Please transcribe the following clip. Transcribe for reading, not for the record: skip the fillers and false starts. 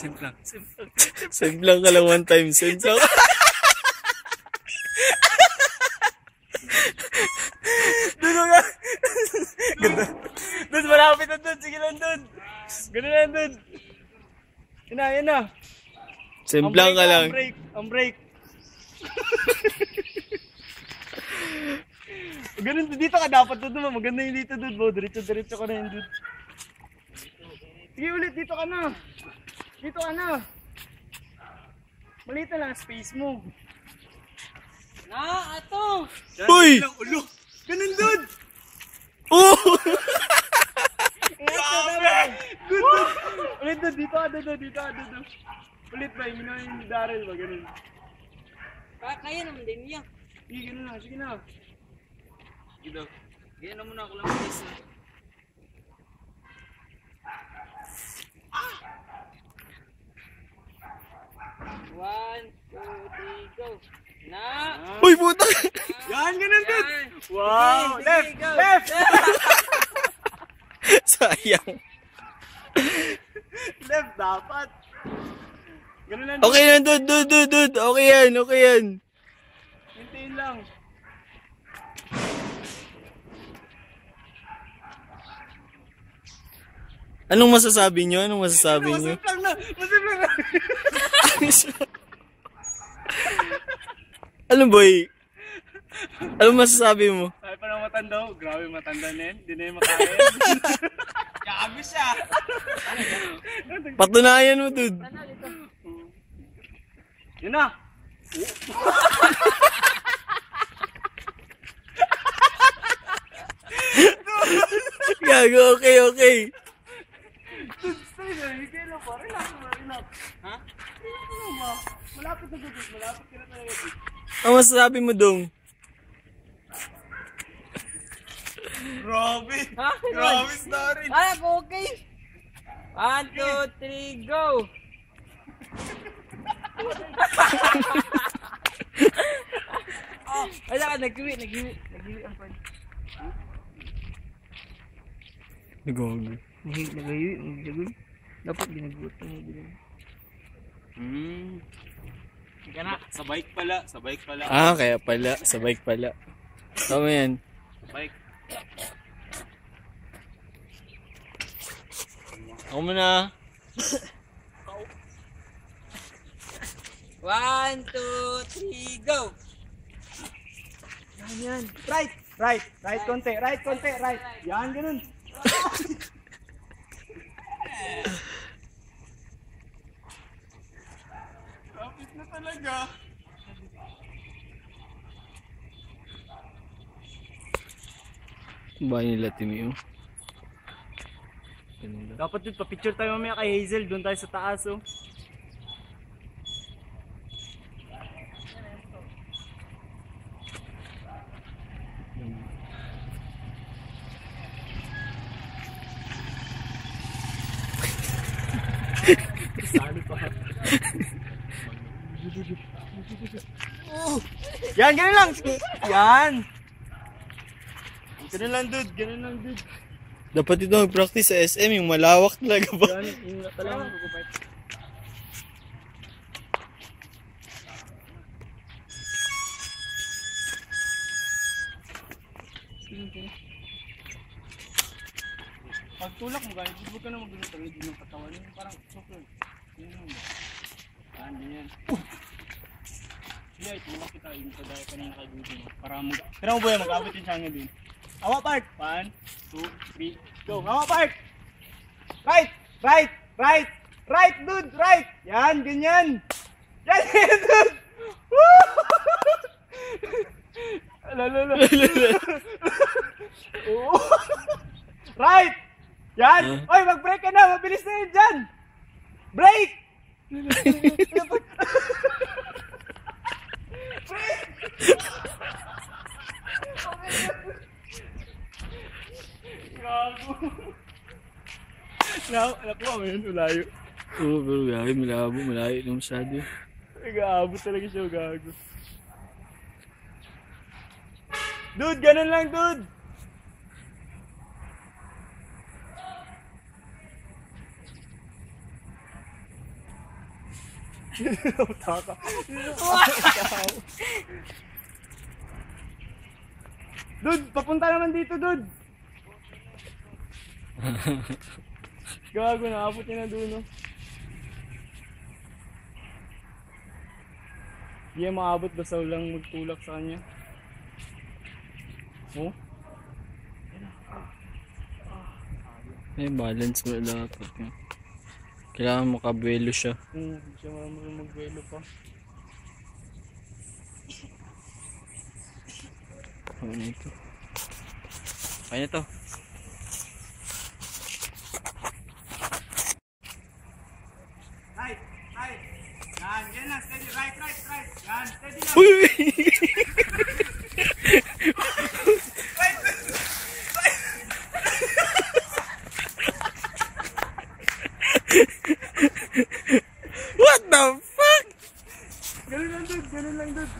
Simp lang. Send lang ka lang one time. Send lang. Doon nga. Doon, malapit na doon. Sige lang doon. Ganun lang doon. Yan na. Send lang ka lang. Ang break. Ganun, dito ka dapat doon. Maganda yung dito doon. Diretso ka na yun doon. Sige ulit, dito ka na. Maliit na lang space mo. Ato! Uy! Ganun doon! Oh! Good doon! Ulit doon, dito ka doon. Ulit ba, yung ni Daryl ba, ganun. Kaya naman din niya. Sige, ganun lang, sige na. Ganyan na muna ako lang guys. 1, 2, 3, go! Na! Uy, puta! Yan, ganun doon! Yan. Wow! Sige, Left! go. Left! Sayang. Left dapat. Ganun lang. Okay yan, dude. Okay yan. Hintayin lang. Anong masasabi nyo? Masip lang na. Ano boy? Anong masasabi mo? Ay, parang matanda. Grabe matanda na yun. Hindi na yung makain. Gago siya. Patunayan mo, dude. Yun na. Gago, okay. Stay na. Hindi na pa. Relax. Ha? Malapit na dito. Malapit ka na talaga. Ang masasabi mo, Dong? Grabe. Ha? Grabe story. Okay! 1, 2, 3, go! Wala ka, naghiwi ang pan. Gago. Naghiwi. Dapat ginagutang mo din. Sige na. Sa bike pala. Ah, kaya pala. Sa bike pala. Tama yan. Bike. Ako muna. 1, 2, 3, go! Yan. Right konti. Yan, ganun. Kapit na talaga. Bahay nila, Timmy. Dapat yun, pa-picture tayo mamaya kay Hazel. Doon tayo sa taas, oh. Sali pa. Yan, ganun lang. Yan. Ganun lang, dude. Dapat ito mag-practice sa SM, yung malawak talaga ba? Yan, yung talagang magubay. Pagtulak mo guys, huwag ka na mag-tulog ng katawan. Yung parang sobrang. Yan. Sige, tulak kita. Yung pagdaya kanina kay Gudo mo. Para mo. Pero mo ba yan, mag-abot yung siyang din. Awa part! 1, 2, 3, go! Awa part! Right, dude! Right! Yan, ganyan! Yan, dude! Woo! Lalo. Right! Yan! Oy, mag-break ka na! Mabilis na yun dyan! Break! Gago. Nakuha mo yun, malayo. Oo, pero gago, malayo na masyado. Nag-aabot talaga siya, gago. Dude, ganun lang, dude! Taka. Dude, papunta naman dito, dude. Gago, naabot niya na doon, no? Hindi yan maabot basta lang magtulak sa kanya. Oh? Balance mo dapat yun. Kailangan makabuelo siya. Hindi siya marunong magbuelo pa. Ano ito? Kaya to. Right. Yan na, steady. Right. Yan, steady lang. Uy! What the fuck? Ganun lang, dude.